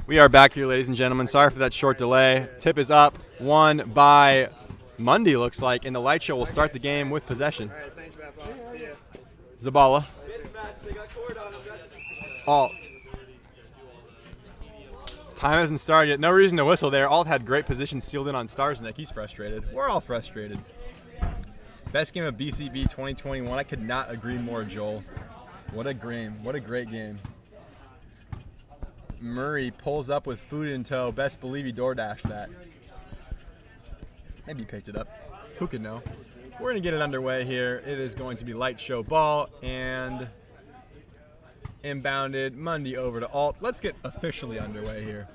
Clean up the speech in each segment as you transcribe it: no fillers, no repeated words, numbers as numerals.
We are back here, ladies and gentlemen. Sorry for that short delay. Tip is up, won by Mundy, looks like, and the Lightshow will start the game with possession. Zabala. Alt. Time hasn't started yet. No reason to whistle there. Alt had great position sealed in on Starsnick. He's frustrated. We're all frustrated. Best game of BCB 2021. I could not agree more, Joel. What a game. What a great game. Murray pulls up with food in tow. Best believe he DoorDashed that. Maybe he picked it up. Who could know? We're going to get it underway here. It is going to be Lightshow ball and inbounded. Mundy over to Alt. Let's get officially underway here.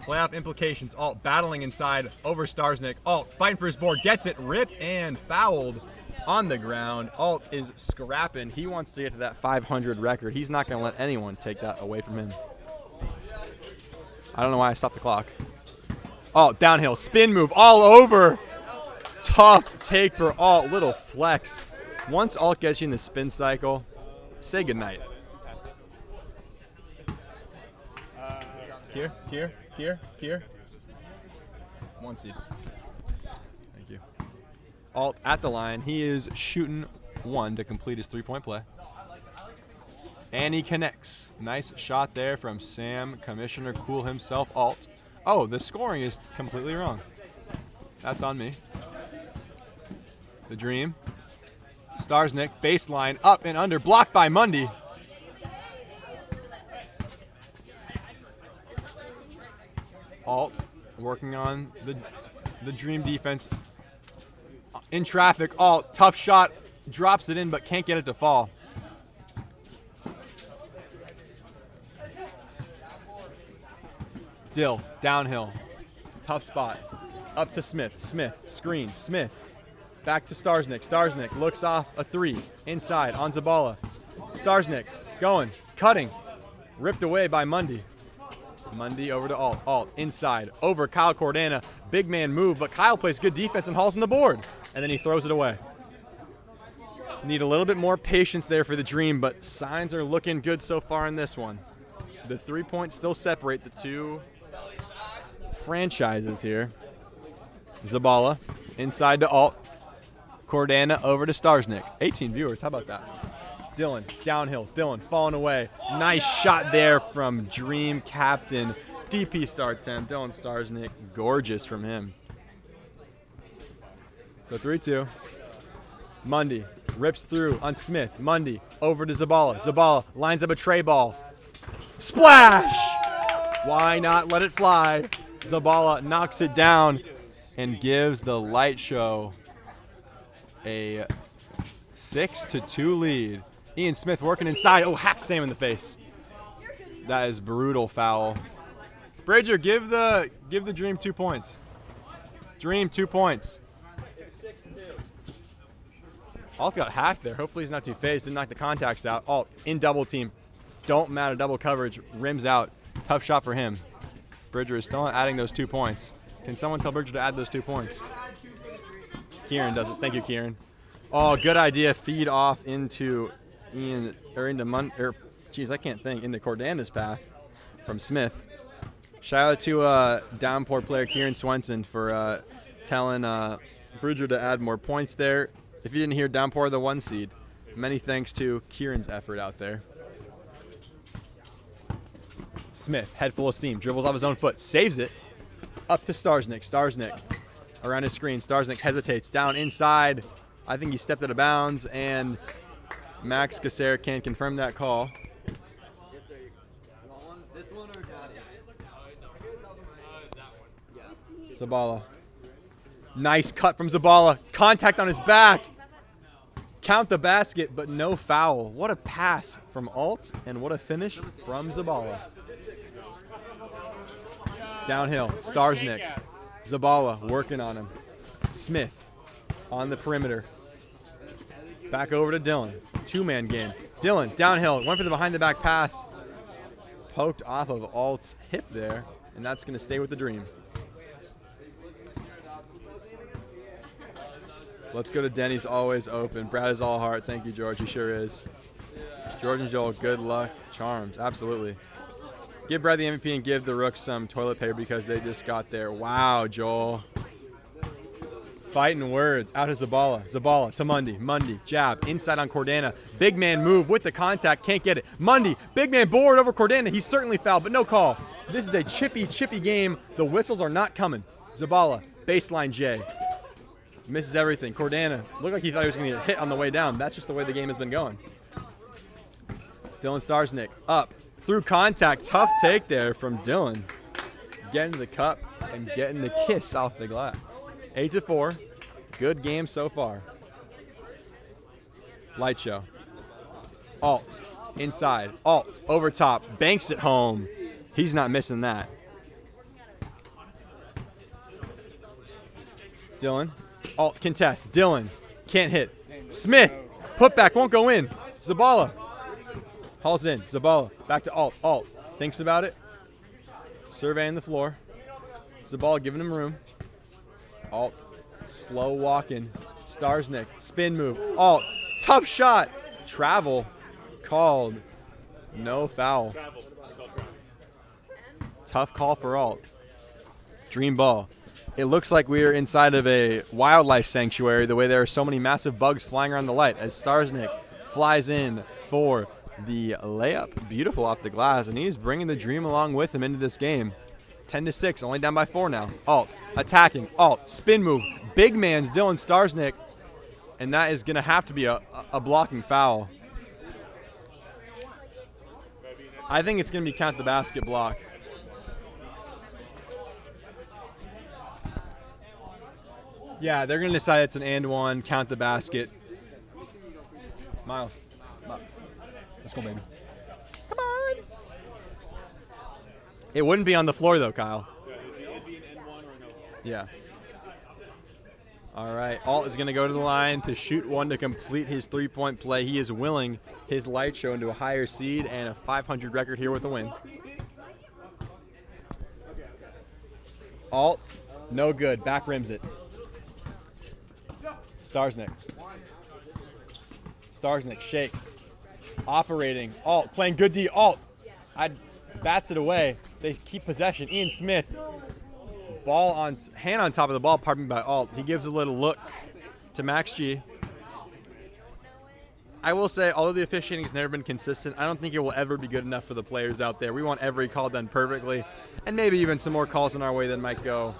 Playoff implications. Alt battling inside over Starsnick. Alt fighting for his board. Gets it. Ripped and fouled on the ground. Alt is scrapping. He wants to get to that 500 record. He's not going to let anyone take that away from him. I don't know why I stopped the clock. Oh, downhill, spin move all over. Tough take for Alt, little flex. Once Alt gets you in the spin cycle, say goodnight. Here. One seed. Thank you. Alt at the line. He is shooting one to complete his three-point play. And he connects. Nice shot there from Sam, Commissioner Cool himself, Alt. Oh, the scoring is completely wrong. That's on me. The Dream. Starsnick, baseline, up and under, blocked by Mundy. Alt working on the Dream defense. In traffic, Alt, tough shot, drops it in but can't get it to fall. Dill, downhill, tough spot, up to Smith, screen, Smith, back to Starsnick, Starsnick looks off a three, inside on Zabala, Starsnick going, cutting, ripped away by Mundy. Mundy over to Alt, Alt inside, over Kyle Cordana, big man move, but Kyle plays good defense and hauls in the board, and then he throws it away. Need a little bit more patience there for the Dream, but signs are looking good so far in this one. The 3 points still separate the two franchises here. Zabala inside to Alt. Cordana over to Starsnick. 18 viewers, how about that? Dylan, downhill, Dylan falling away. Nice shot there from Dream captain. DP star 10, Dylan Starsnick. Gorgeous from him. So 3-2. Mundy rips through on Smith. Mundy over to Zabala. Zabala lines up a tray ball. Splash! Why not let it fly? Zabala knocks it down and gives the Lightshow a 6-2 lead. Ian Smith working inside. Oh, hacks Sam in the face. That is brutal foul. Bridger, give the Dream 2 points. Dream 2 points. Alt got hacked there. Hopefully he's not too phased. Didn't knock the contacts out. Alt in double team. Don't matter, double coverage. Rims out. Tough shot for him. Bridger is still not adding those 2 points. Can someone tell Bridger to add those 2 points? Kieran does it. Thank you, Kieran. Oh, good idea. Feed off into Ian, or into I can't think. Into Cordana's path from Smith. Shout out to downpour player Kieran Swenson for telling Bridger to add more points there. If you didn't hear downpour the 1 seed, many thanks to Kieran's effort out there. Smith, head full of steam, dribbles off his own foot, saves it, up to Starsnick. Starsnick around his screen. Starsnick hesitates, down inside. I think he stepped out of bounds, and Max Gasser can confirm that call. Zabala. Nice cut from Zabala. Contact on his back. Count the basket, but no foul. What a pass from Alt, and what a finish from Zabala. Downhill, Starsnick. Zabala working on him. Smith on the perimeter. Back over to Dylan. 2-man game. Dylan, downhill, went for the behind-the-back pass. Poked off of Alt's hip there, and that's going to stay with the Dream. Let's go to Denny's, always open. Brad is all heart. Thank you, George. He sure is. George and Joel, good luck. Charms, absolutely. Give Brad the MVP and give the Rooks some toilet paper because they just got there. Wow, Joel. Fighting words. Out of Zabala. Zabala to Mundy. Mundy. Jab. Inside on Cordana. Big man move with the contact. Can't get it. Mundy. Big man board over Cordana. He's certainly fouled, but no call. This is a chippy game. The whistles are not coming. Zabala. Baseline J. Misses everything. Cordana. Looked like he thought he was going to get hit on the way down. That's just the way the game has been going. Dylan Starsnick. Up. Through contact. Tough take there from Dylan. Getting to the cup and getting the kiss off the glass. 8-4. Good game so far. Lightshow. Alt. Inside. Alt. Over top. Banks it home. He's not missing that. Dylan. Alt. Contest. Dylan. Can't hit. Smith. Putback. Won't go in. Zabala. Hauls in. Zabala. Back to Alt. Alt. Thinks about it. Surveying the floor. Zabala giving him room. Alt. Slow walking. Starsnick. Spin move. Alt. Tough shot. Travel. Called. No foul. Tough call for Alt. Dream ball. It looks like we are inside of a wildlife sanctuary the way there are so many massive bugs flying around the light as Starsnick flies in for the layup. Beautiful off the glass, and he's bringing the dream along with him into this game. 10-6, only down by 4 now. Alt, attacking, Alt, spin move. Big man's Dylan Starsnick, and that is going to have to be a blocking foul. I think it's going to be count the basket block. Yeah, they're going to decide it's an and one, count the basket. Miles, let's go, baby. Come on. It wouldn't be on the floor, though, Kyle. It'd be an N1 or no. Yeah. All right, Alt is going to go to the line to shoot one to complete his three-point play. He is willing his Lightshow into a higher seed and a 500 record here with a win. Alt, no good. Back rims it. Starsnick. Starsnick shakes. Operating. Alt playing good D. Alt. Bats it away. They keep possession. Ian Smith. Ball on hand on top of the ball. Pardon me by Alt. He gives a little look to Max G. I will say, although the officiating has never been consistent, I don't think it will ever be good enough for the players out there. We want every call done perfectly, and maybe even some more calls in our way that might go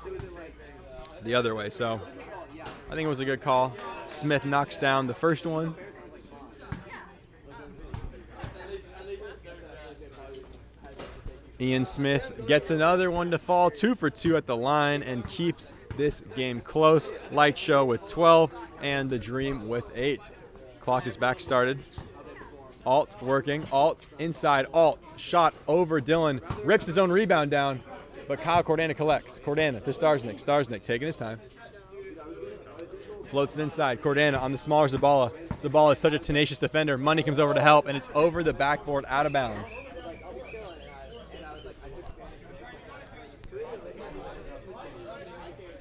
the other way. So I think it was a good call. Smith knocks down the first one. Ian Smith gets another one to fall, 2 for 2 at the line, and keeps this game close. Lightshow with 12 and the Dream with 8. Clock is back started. Alt working. Alt inside. Alt shot over Dylan. Rips his own rebound down, but Kyle Cordana collects. Cordana to Starsnick. Starsnick taking his time. Floats it inside. Cordana on the smaller Zabala. Zabala is such a tenacious defender. Money comes over to help, and it's over the backboard out of bounds.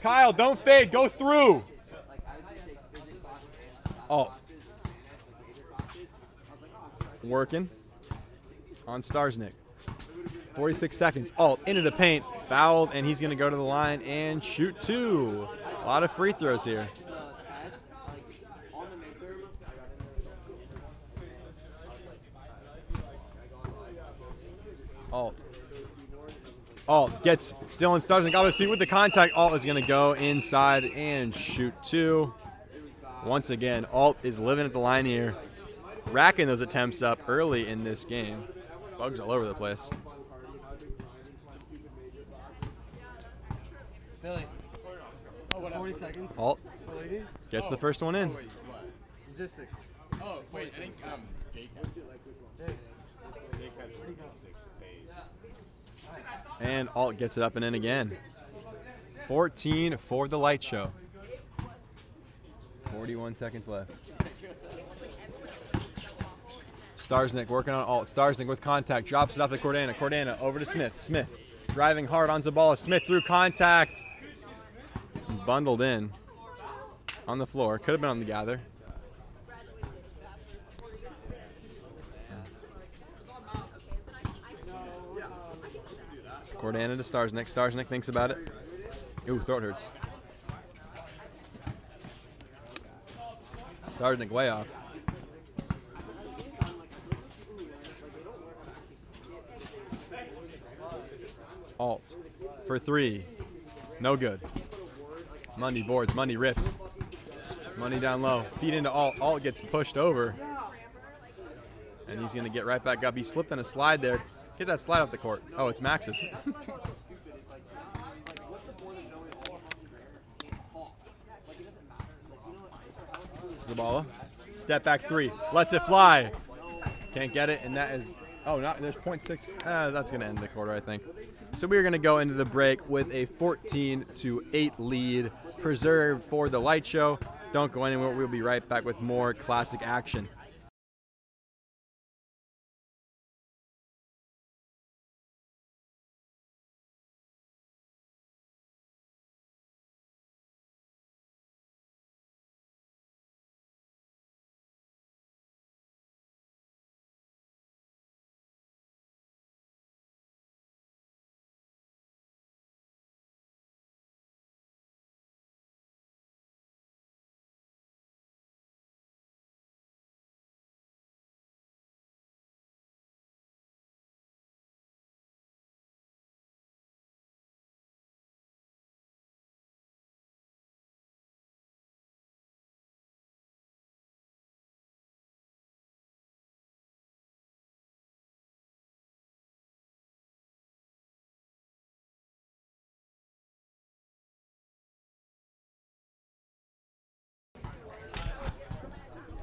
Kyle, don't fade. Go through. Alt. Working on Starsnick. 46 seconds. Alt into the paint. Fouled, and he's going to go to the line and shoot 2. A lot of free throws here. Alt gets Dylan Starsnick off his feet with the contact. Alt is going to go inside and shoot 2. Once again, Alt is living at the line here, racking those attempts up early in this game. Bugs all over the place. Billy. 40 seconds. Alt gets the first one in. Logistics. Oh, wait, I think Jake And Alt gets it up and in again. 14 for the Lightshow. 41 seconds left. Starsnick working on Alt. Starsnick with contact. Drops it off to Cordana. Cordana over to Smith. Smith driving hard on Zabala. Smith through contact. Bundled in on the floor. Could have been on the gather. Cordana to Starsnick. Starsnick thinks about it. Ooh, throat hurts. Starsnick way off. Alt for 3. No good. Mundy boards. Mundy rips. Mundy down low. Feed into Alt. Alt gets pushed over. And he's going to get right back up. He slipped on a slide there. Get that slide off the court. Oh, it's Max's. Zabala. Step back 3. Lets it fly. Can't get it, and that is, oh, not, there's 0.6. That's going to end the quarter, I think. So we are going to go into the break with a 14-8 lead preserved for the Light Show. Don't go anywhere. We'll be right back with more classic action.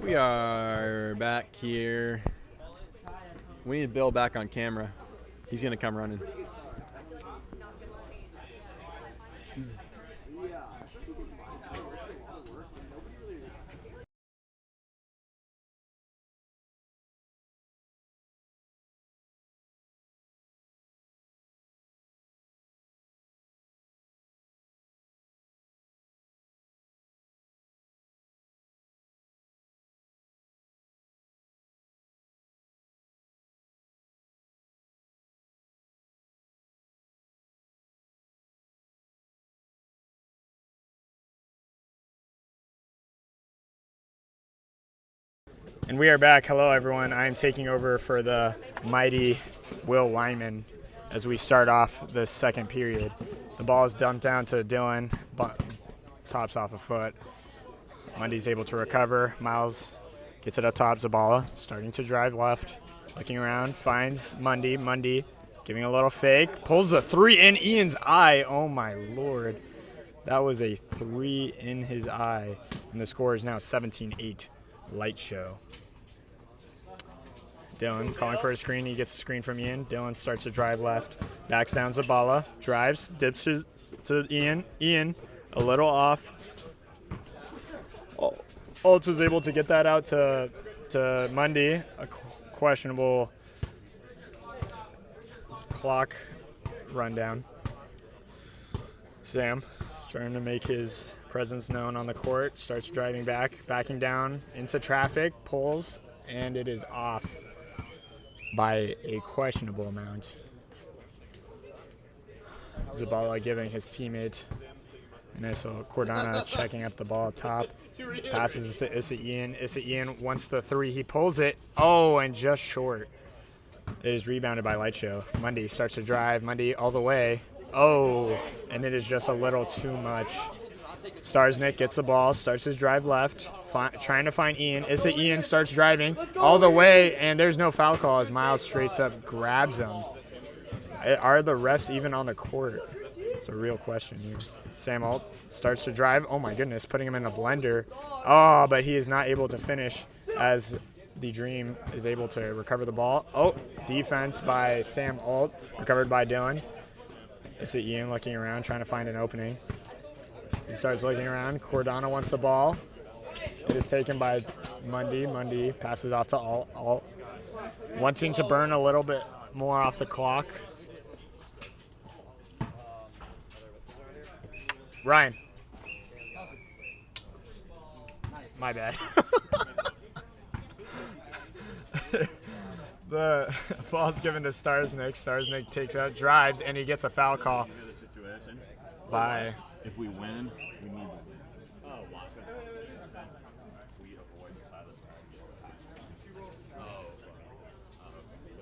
We are back here. We need Bill back on camera. He's going to come running. And we are back. Hello, everyone. I am taking over for the mighty Will Wyman as we start off the second period. The ball is dumped down to Dylan, tops off a foot. Mundy's able to recover. Miles gets it up top. Zabala starting to drive left, looking around, finds Mundy. Mundy giving a little fake, pulls a 3 in Ian's eye. Oh, my Lord. That was a 3 in his eye. And the score is now 17-8. Light Show. Dylan calling for a screen. He gets a screen from Ian. Dylan starts to drive left. Backs down Zabala. Drives. Dips to Ian. Ian a little off. Oltz was able to get that out to Mundy. A questionable clock rundown. Sam starting to make his presence known on the court, starts driving backing down into traffic, pulls, and it is off by a questionable amount. Zabala giving his teammate an initial. Cordana checking up the ball up top. Passes to Issa Ian. Issa Ian wants the 3. He pulls it. Oh, and just short. It is rebounded by Light Show. Mundy starts to drive. Mundy all the way. Oh, and it is just a little too much. Starsnick gets the ball, starts his drive left, trying to find Ian. Issa Ian starts driving all the way, and there's no foul call as Miles straight up grabs him. Are the refs even on the court? It's a real question here. Sam Alt starts to drive. Oh, my goodness, putting him in a blender. Oh, but he is not able to finish as the Dream is able to recover the ball. Oh, defense by Sam Alt, recovered by Dylan. Issa Ian looking around, trying to find an opening. He starts looking around. Cordana wants the ball. It is taken by Mundy. Mundy passes off to Alt. Wanting to burn a little bit more off the clock. Ryan. My bad. The ball's given to Starsnick. Starsnick takes out, drives, and he gets a foul call by. If we win, we need to win. Oh, wow. We avoid the silent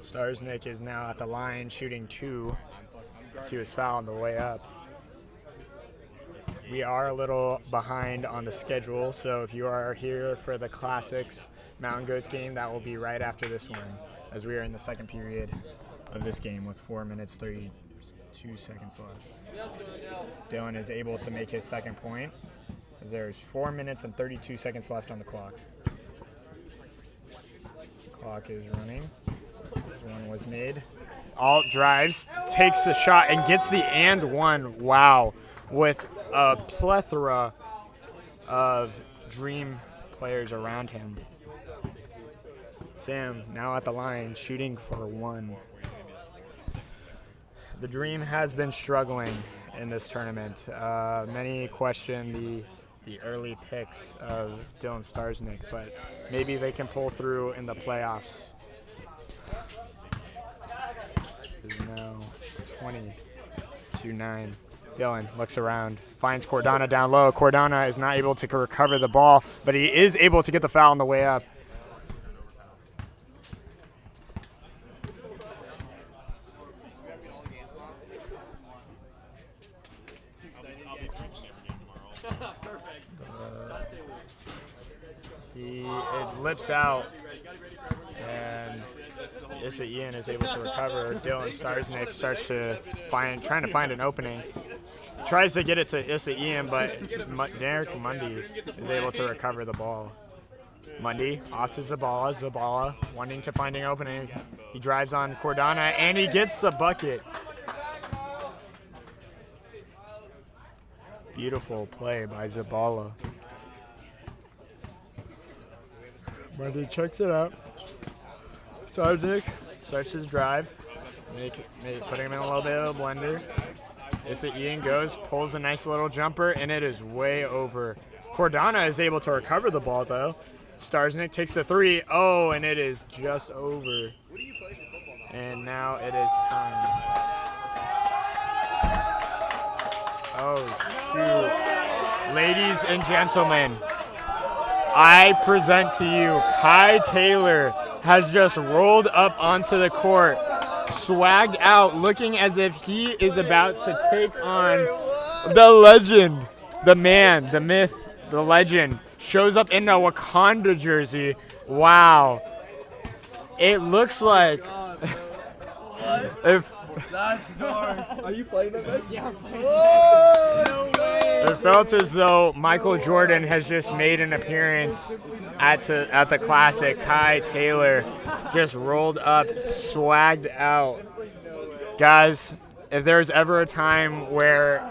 Starsnick is now at the line shooting 2. He was fouled on the way up. We are a little behind on the schedule, so if you are here for the Classics Mountain Goats game, that will be right after this one, as we are in the second period of this game with 4 minutes 32 seconds left. Dylan is able to make his second point, as there's 4 minutes and 32 seconds left on the clock. The clock is running. This one was made. Alt drives, takes the shot, and gets the and one. Wow. With a plethora of dream players around him. Sam now at the line, shooting for 1. The Dream has been struggling in this tournament. Many question the early picks of Dylan Starsnick, but maybe they can pull through in the playoffs. This is now 20-9. Dylan looks around, finds Cordana down low. Cordana is not able to recover the ball, but he is able to get the foul on the way up. It lips out, and Issa Ian is able to recover. Dylan Starsnick starts to trying to find an opening. Tries to get it to Issa Ian, but Derek Mundy is able to recover the ball. Mundy off to Zabala. Zabala wanting to find an opening. He drives on Cordana, and he gets the bucket. Beautiful play by Zabala. Mundy checks it out. Starsnick starts his drive, putting him in a little bit of a blender. Issa Ian goes, pulls a nice little jumper, and it is way over. Cordana is able to recover the ball, though. Starsnick takes the 3. Oh, and it is just over. And now it is time. Oh, shoot. Ladies and gentlemen, I present to you Kai Taylor has just rolled up onto the court, swagged out, looking as if he is about to take on the legend, the man, the myth, the legend. Shows up in a Wakanda jersey. Wow. It looks like... That's dark. Are you playing that? Yeah, I'm playing. No way. It felt as though Michael Jordan has just made an appearance at the Classic. Kai Taylor just rolled up, swagged out. Guys, if there's ever a time where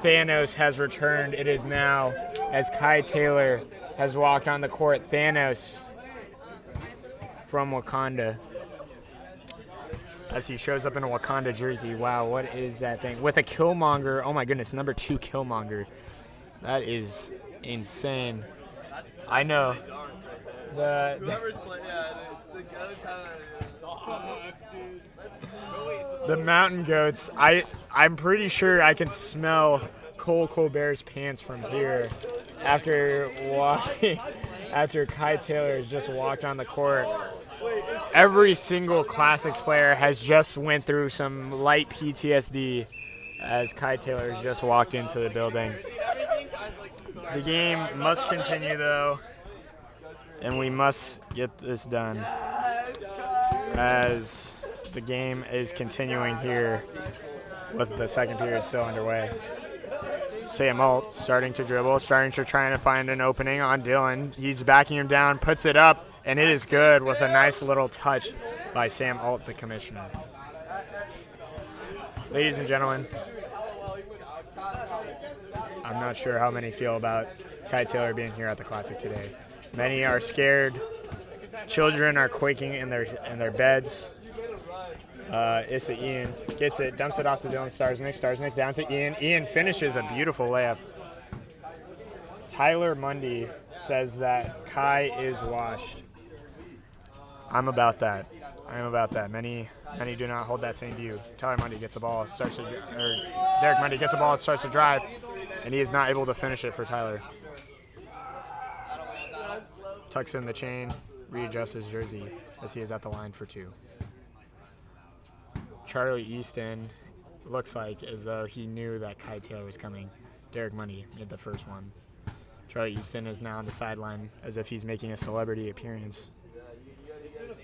Thanos has returned, it is now, as Kai Taylor has walked on the court. Thanos from Wakanda, as he shows up in a Wakanda jersey. Wow, what is that thing? With a Killmonger. Oh my goodness, number 2 Killmonger. That is insane. I know. Whoever's playing, yeah, the goats have The Mountain Goats. I'm pretty sure I can smell Cole Colbert's pants from here after Kai Taylor has just walked on the court. Every single Classics player has just went through some light PTSD as Kai Taylor has just walked into the building. The game must continue, though, and we must get this done as the game is continuing here with the second period still underway. Sam Alt starting to dribble, trying to find an opening on Dylan. He's backing him down, puts it up, and it is good with a nice little touch by Sam Alt, the commissioner. Ladies and gentlemen, I'm not sure how many feel about Kai Taylor being here at the Classic today. Many are scared. Children are quaking in their beds. Issa Ian gets it, dumps it off to Dylan Starsnick. Starsnick down to Ian. Ian finishes a beautiful layup. Tyler Mundy says that Kai is washed. I'm about that. Many do not hold that same view. Tyler Mundy gets the ball, Derek Mundy gets the ball, starts to drive, and he is not able to finish it for Tyler. Tucks in the chain, readjusts his jersey as he is at the line for 2. Charlie Easton looks like as though he knew that Kai Taylor was coming. Derek Mundy made the first one. Charlie Easton is now on the sideline as if he's making a celebrity appearance.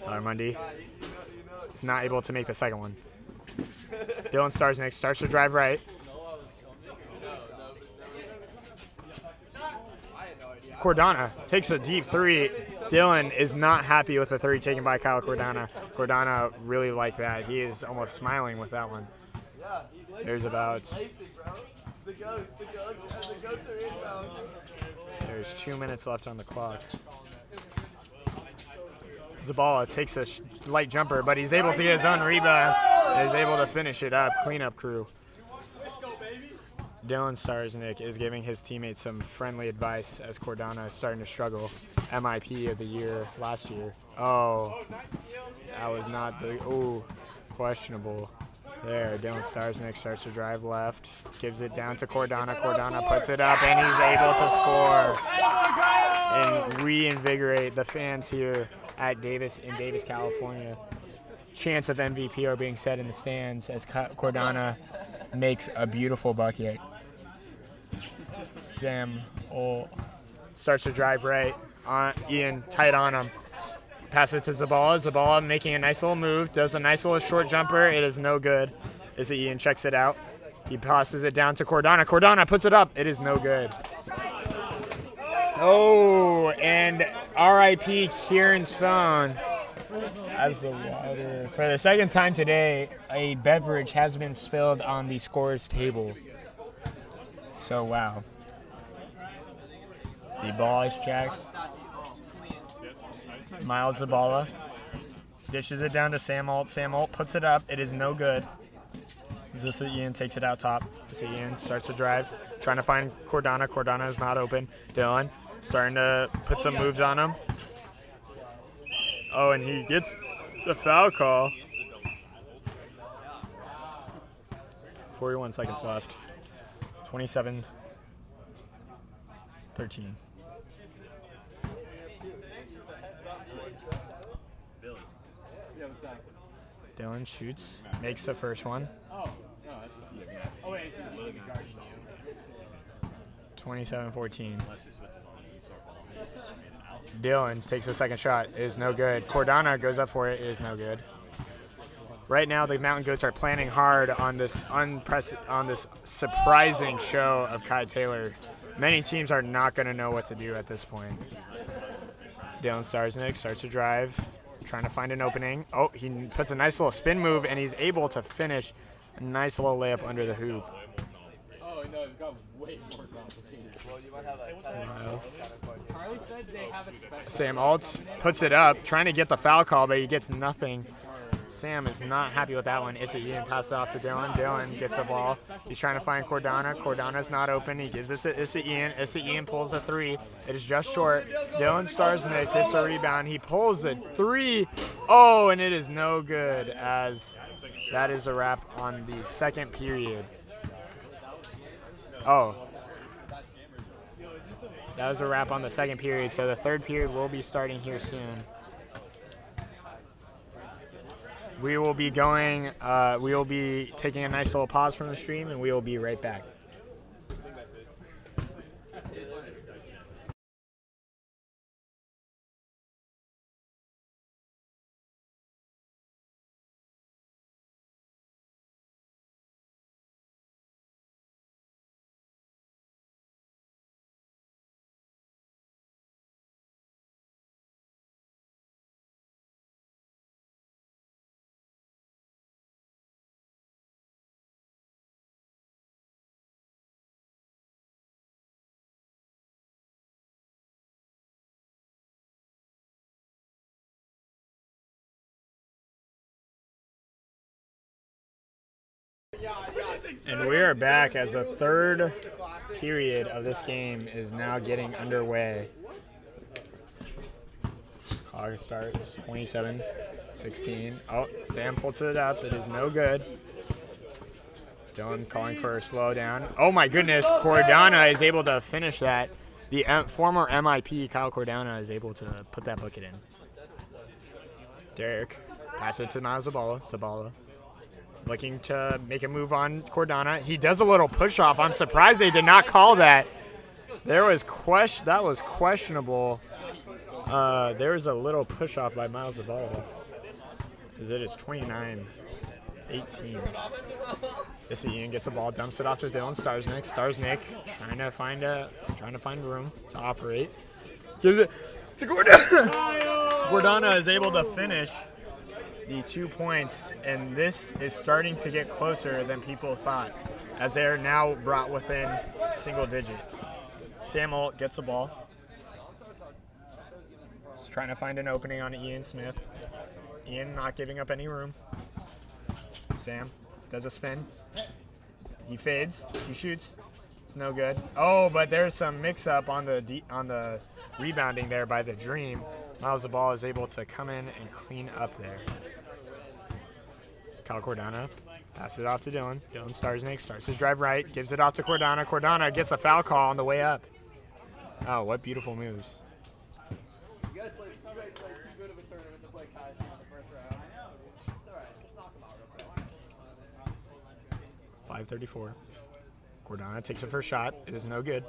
Tyler Mundy is not able to make the second one. Dylan Starsnick starts to drive right. Cordana takes a deep 3. Dylan is not happy with the 3 taken by Kyle Cordana. Cordana really liked that. He is almost smiling with that one. There's about... There's 2 minutes left on the clock. Zabala takes a light jumper, but he's able to get his own rebound and is able to finish it up. Cleanup crew. Dylan Starsnick is giving his teammates some friendly advice as Cordana is starting to struggle. MIP of the year last year. Oh, that was not the, questionable. There, Dylan Starsnick starts to drive left, gives it down to Cordana. Cordana puts it up, and he's able to score and reinvigorate the fans here at Davis, California. Chants of MVP are being said in the stands as Cordana makes a beautiful bucket. Sam starts to drive right. Ian tight on him. Pass it to Zabala. Zabala making a nice little move. Does a nice little short jumper. It is no good. Ian checks it out. He passes it down to Cordana. Cordana puts it up. It is no good. Oh, and R.I.P. Kieran's phone. As the water. For the second time today, a beverage has been spilled on the scorer's table. So, wow. The ball is checked. Miles Zabala dishes it down to Sam Alt. Sam Alt puts it up. It is no good. Ian takes it out top. Ian starts to drive, trying to find Cordana. Cordana is not open. Dylan starting to put some moves on him. Oh, and he gets the foul call. 41 seconds left. 27-13. Dylan shoots, makes the first one. 27-14. Dylan takes the second shot. It is no good. Cordana goes up for it. It is no good. Right now, the Mountain Goats are planning hard on this surprising show of Kai Taylor. Many teams are not going to know what to do at this point. Dylan Starsnick starts to drive, trying to find an opening. Oh, he puts a nice little spin move, and he's able to finish a nice little layup under the hoop. Oh, no, it got way more complicated. Well, you might have that Charlie said they have a special. Sam Alt puts it up, trying to get the foul call, but he gets nothing. Sam is not happy with that one. Ian passes it off to Dylan. Dylan gets the ball. He's trying to find Cordana. Cordana's not open. He gives it to Ian. Ian pulls a 3. It is just short. Dylan Starsnick gets a rebound. He pulls a 3. Oh, and it is no good, as that is a wrap on the second period. Oh. That was a wrap on the second period, so the third period will be starting here soon. We will be taking a nice little pause from the stream, and we will be right back. And we are back as the third period of this game is now getting underway. Clock starts 27-16. Oh, Sam pulls it up. It is no good. Dylan calling for a slowdown. Oh my goodness, Cordana is able to finish that. The former MIP, Kyle Cordana, is able to put that bucket in. Derek, pass it to Miles Zabala. Zabala looking to make a move on Cordana. He does a little push-off. I'm surprised they did not call that. That was questionable. There was a little push-off by Miles Zabala. As it is 29-18. Ian gets the ball, dumps it off to Dylan Starsnick. Starsnick trying to find room to operate. Gives it to Cordana. Cordana is able to finish the 2 points, and this is starting to get closer than people thought, as they are now brought within single digit. Sam Holt gets the ball. He's trying to find an opening on Ian Smith. Ian not giving up any room. Sam does a spin. He fades. He shoots. It's no good. Oh, but there's some mix-up on the rebounding there by the Dream. Miles the ball is able to come in and clean up there. Kyle Cordana passes it off to Dylan. Dylan Starsnick starts his drive right, gives it off to Cordana. Cordana gets a foul call on the way up. Oh, what beautiful moves. You guys played too good of a tournament to play Kai's in the first round. It's alright, just knock him out real quick. 5:34. Cordana takes the first shot. It is no good.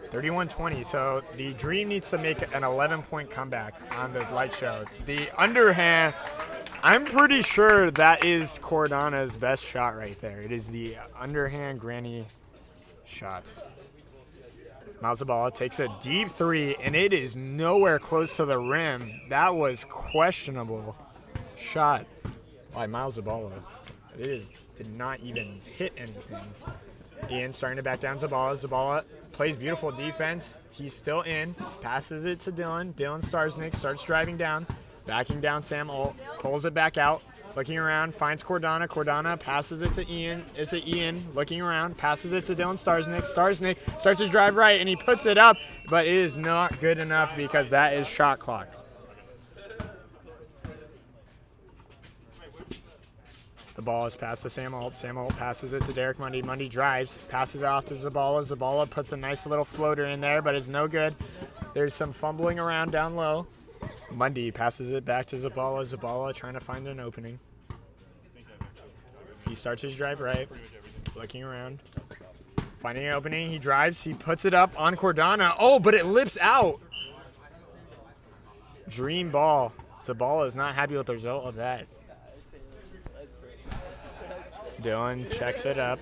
31-20. So the Dream needs to make an 11-point comeback on the light show. The underhand, I'm pretty sure that is Cordana's best shot right there. It is the underhand granny shot. Miles Zabala takes a deep three, and it is nowhere close to the rim. That was questionable shot by Miles Zabala. Did not even hit anything. Ian starting to back down Zabala. Zabala plays beautiful defense. He's still in. Passes it to Dylan. Dylan Starsnick starts driving down. Backing down Sam Holt. Pulls it back out. Looking around. Finds Cordana. Cordana passes it to Ian. It's to Ian. Looking around. Passes it to Dylan Starsnick. Starsnick starts his drive right, and he puts it up. But it is not good enough because that is shot clock. The ball is passed to Sam Holt. Sam Holt passes it to Derek Mundy. Mundy drives, passes it off to Zabala. Zabala puts a nice little floater in there, but it's no good. There's some fumbling around down low. Mundy passes it back to Zabala. Zabala trying to find an opening. He starts his drive right, looking around. Finding an opening, he drives, he puts it up on Cordana. Oh, but it lips out. Dream ball. Zabala is not happy with the result of that. Dylan checks it up,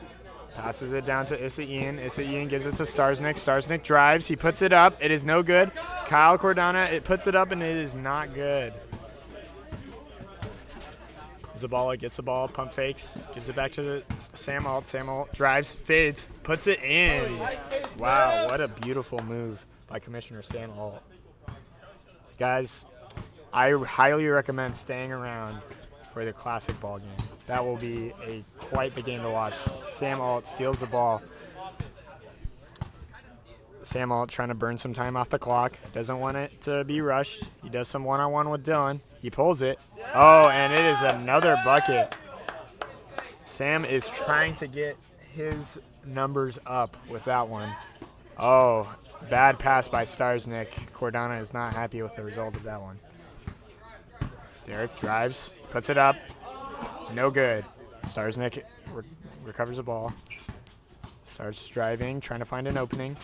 passes it down to Issa Ian. Issa Ian gives it to Starsnick. Starsnick drives, he puts it up. It is no good. Kyle Cordana, it puts it up, and it is not good. Zabala gets the ball, pump fakes, gives it back to Sam Holt. Sam Holt drives, fades, puts it in. Wow, what a beautiful move by Commissioner Sam Holt. Guys, I highly recommend staying around for the classic ball game. That will be quite the game to watch. Sam Holt steals the ball. Sam Holt trying to burn some time off the clock. Doesn't want it to be rushed. He does some one-on-one with Dylan. He pulls it. Oh, and it is another bucket. Sam is trying to get his numbers up with that one. Oh, bad pass by Starsnick. Cordana is not happy with the result of that one. Derek drives, puts it up. No good. Starsnick recovers the ball. Starts driving, trying to find an opening.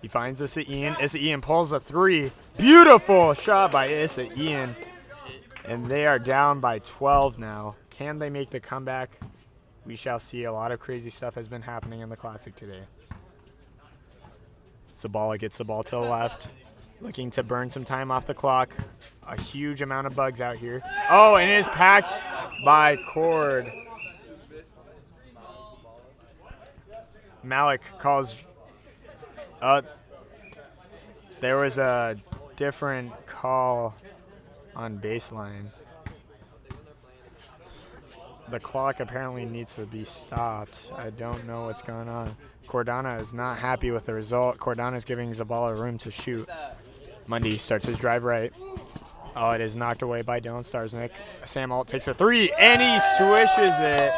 He finds Issa Ian. Issa Ian pulls a three. Beautiful shot by Issa Ian. And they are down by 12 now. Can they make the comeback? We shall see. A lot of crazy stuff has been happening in the Classic today. Zabala gets the ball to the left. Looking to burn some time off the clock. A huge amount of bugs out here. Oh, and it is packed by Cord. Malik calls. There was a different call on baseline. the clock apparently needs to be stopped. I don't know what's going on. Cordana is not happy with the result. Cordana is giving Zabala room to shoot. Mundy starts his drive right. Oh, it is knocked away by Dylan Starsnick. Sam Alt takes a 3, and he swishes it.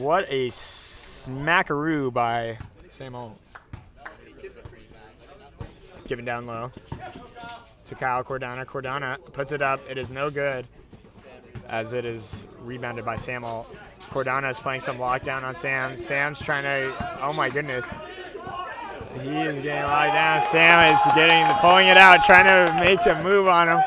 What a smackaroo by Sam Alt. Given down low to Kyle Cordana. Cordana puts it up. It is no good, as it is rebounded by Sam Alt. Cordana is playing some lockdown on Sam. Sam's trying to, oh my goodness. He is getting locked down. Sam is pulling it out, trying to make a move on him.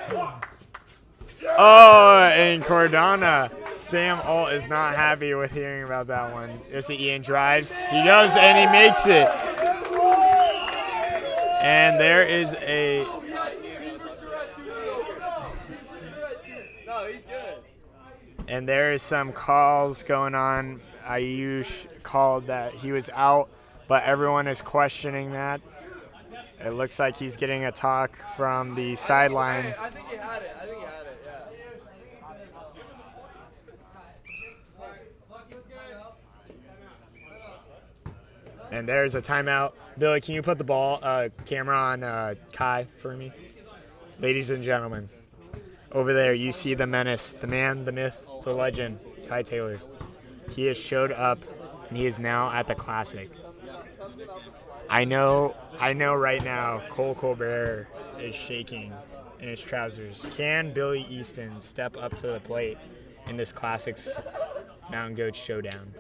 Oh, and Cordana. Sam Alt is not happy with hearing about that one. Ian drives. He goes, and he makes it. And there is a... And there is some calls going on. Ayush called that he was out, but everyone is questioning that. It looks like he's getting a talk from the sideline. I think he had it. Yeah. And there's a timeout. Billy, can you put the camera on Kai for me? Ladies and gentlemen, over there you see the menace, the man, the myth, the legend, Kai Taylor. He has showed up, and he is now at the Classic. I know right now Cole Colbert is shaking in his trousers. Can Billy Easton step up to the plate in this Classics Mountain Goat showdown?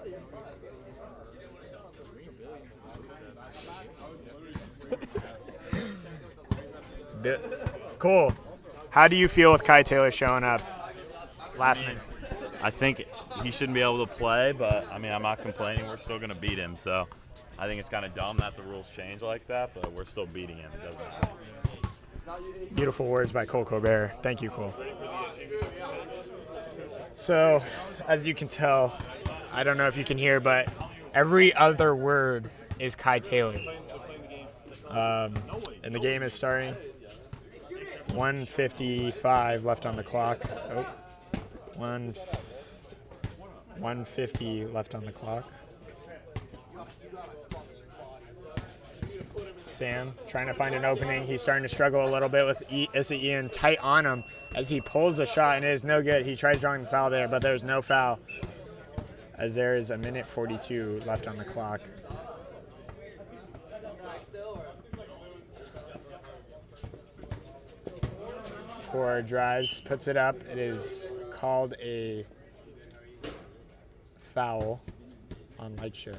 Cole, how do you feel with Kai Taylor showing up last minute? I think he shouldn't be able to play, but I mean, I'm not complaining. We're still going to beat him, so I think it's kind of dumb that the rules change like that, but we're still beating him. It doesn't matter. Beautiful words by Cole Colbert. Thank you, Cole. So, as you can tell, I don't know if you can hear, but every other word is Kai Taylor. And the game is starting. 1:55 left on the clock. 1:50 left on the clock. Sam trying to find an opening. He's starting to struggle a little bit with Ian tight on him as he pulls the shot, and it is no good. He tries drawing the foul there, but there's no foul as there is 1:42 left on the clock. For drives, puts it up. It is called a foul on Lightshow.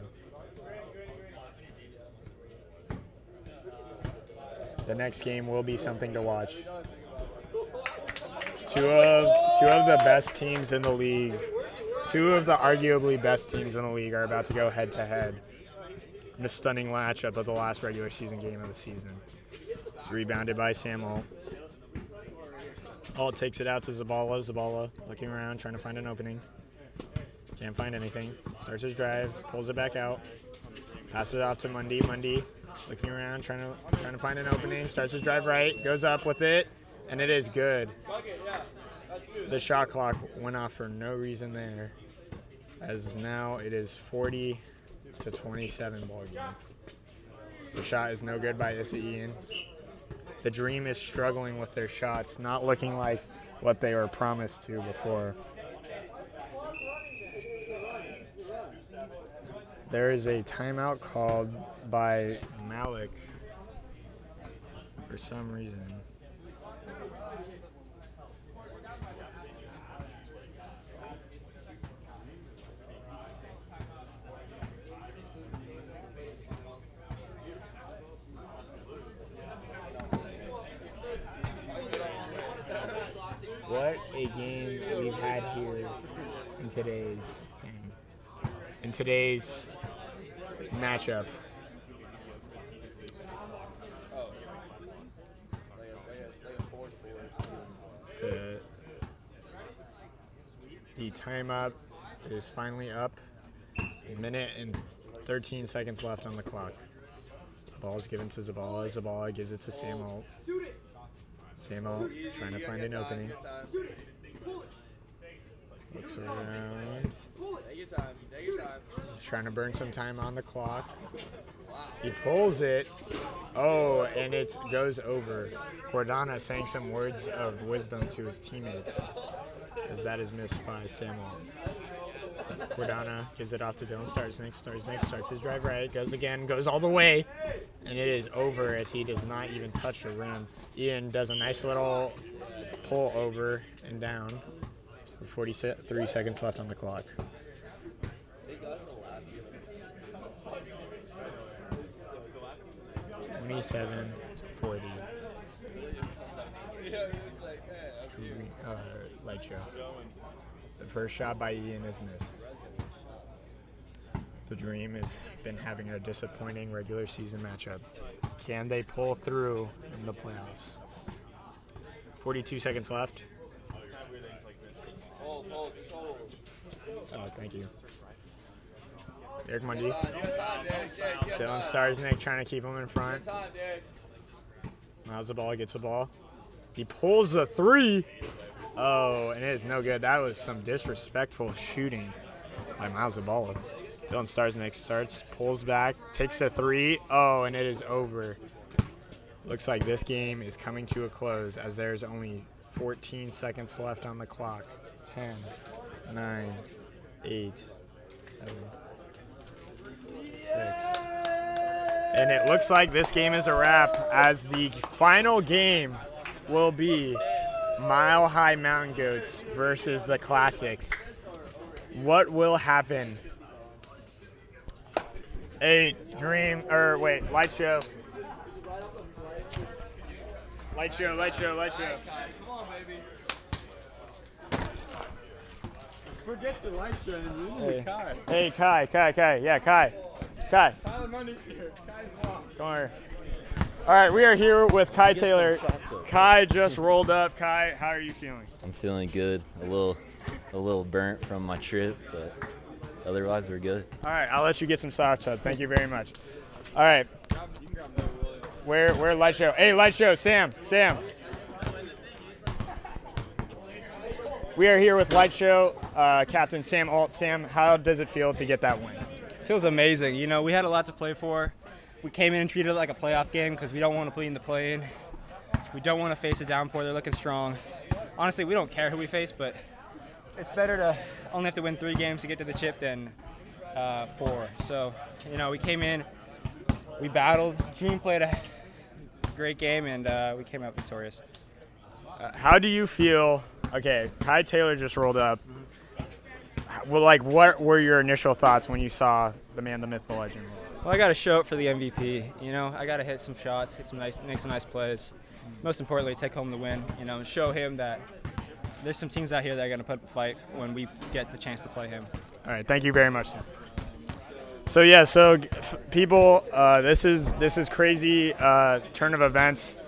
The next game will be something to watch. Two of the best teams in the league, two of the arguably best teams in the league are about to go head to head in a stunning matchup of the last regular season game of the season. Rebounded by Sam Alt. Alt takes it out to Zabala. Zabala looking around, trying to find an opening. Can't find anything. Starts his drive, pulls it back out. Passes it out to Mundy. Mundy looking around, trying to find an opening. Starts his drive right, goes up with it, and it is good. The shot clock went off for no reason there, as now it is 40-27 ball game. The shot is no good by Ian. The Dream is struggling with their shots, not looking like what they were promised to before. There is a timeout called by Malik for some reason. What a game we've had here in today's matchup. The timeout is finally up. 1 minute and 13 seconds left on the clock. Ball is given to Zabala. Zabala gives it to Sam Alt. Sam Alt trying to find an opening. Looks around. He's trying to burn some time on the clock. He pulls it. Oh, and it goes over. Cordana saying some words of wisdom to his teammates, as that is missed by Samuel. Cordana gives it off to Dylan Starznik. Starznik starts his drive right, goes again, goes all the way, and it is over as he does not even touch the rim. Ian does a nice little pull over and down with 43 seconds left on the clock. (27:40). Lightshow. The first shot by Ian is missed. The Dream has been having a disappointing regular season matchup. Can they pull through in the playoffs? 42 seconds left. Oh, thank you. Derek Mundy. Dylan Starznik trying to keep him in front. Miles the ball, gets the ball. He pulls the three. Oh, and it is no good. That was some disrespectful shooting by Miles the ball. Dylan Starznik starts, pulls back, takes a three. Oh, and it is over. Looks like this game is coming to a close as there's only 14 seconds left on the clock. 10, 9, 8, 7, 6. And it looks like this game is a wrap as the final game will be Mile High Mountain Goats versus the Classics. What will happen? Lightshow. Lightshow. Come on, baby. Forget the light show and you need Kai. Hey, Kai. Yeah, Kai. Tyler Mundy's here. Kai's mom. Come here. All right, we are here with Kai Taylor. Kai just rolled up. Kai, how are you feeling? I'm feeling good. A little burnt from my trip, but otherwise we're good. All right, I'll let you get some soft tub. Thank you very much. All right. Where Lightshow? Hey, Lightshow, Sam. We are here with Lightshow Captain Sam Alt. Sam, how does it feel to get that win? Feels amazing. You know, we had a lot to play for. We came in and treated it like a playoff game because we don't want to play in the play-in. We don't want to face a downpour. They're looking strong. Honestly, we don't care who we face, but it's better to only have to win 3 games to get to the chip than 4. So, you know, we came in, we battled. Dream played a great game, and we came out victorious. How do you feel? Okay, Kai Taylor just rolled up. Well, what were your initial thoughts when you saw the man, the myth, the legend? Well, I got to show it for the MVP. You know, I got to hit some shots, make some nice plays. Most importantly, take home the win. You know, show him that there's some teams out here that are going to put up a fight when we get the chance to play him. All right, thank you very much, Sam. So people, this is crazy turn of events.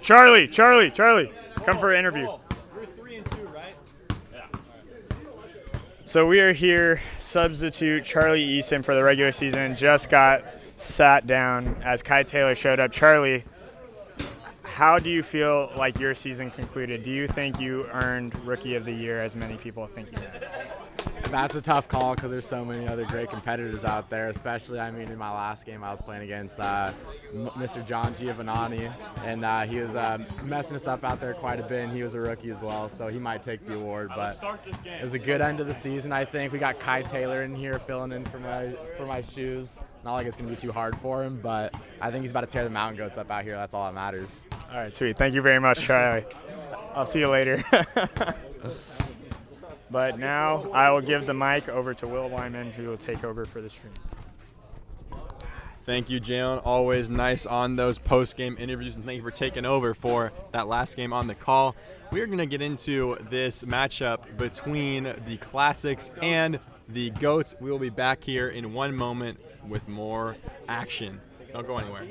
Charlie, come for an interview. We're 3-2, right? Yeah. So we are here. Substitute Charlie Easton for the regular season just got sat down as Kai Taylor showed up. Charlie, how do you feel like your season concluded? Do you think you earned Rookie of the Year as many people think you did? That's a tough call because there's so many other great competitors out there, especially, in my last game I was playing against Mr. John Giovanni, and he was messing us up out there quite a bit, and he was a rookie as well, so he might take the award, but it was a good end of the season, I think. We got Kai Taylor in here filling in for my shoes. Not like it's going to be too hard for him, but I think he's about to tear the Mountain Goats up out here. That's all that matters. All right, sweet. Thank you very much, Charlie. I'll see you later. But now I will give the mic over to Will Wyman, who will take over for the stream. Thank you, Jalen. Always nice on those post-game interviews, and thank you for taking over for that last game on the call. We are going to get into this matchup between the Classics and the Goats. We will be back here in one moment with more action. Don't go anywhere.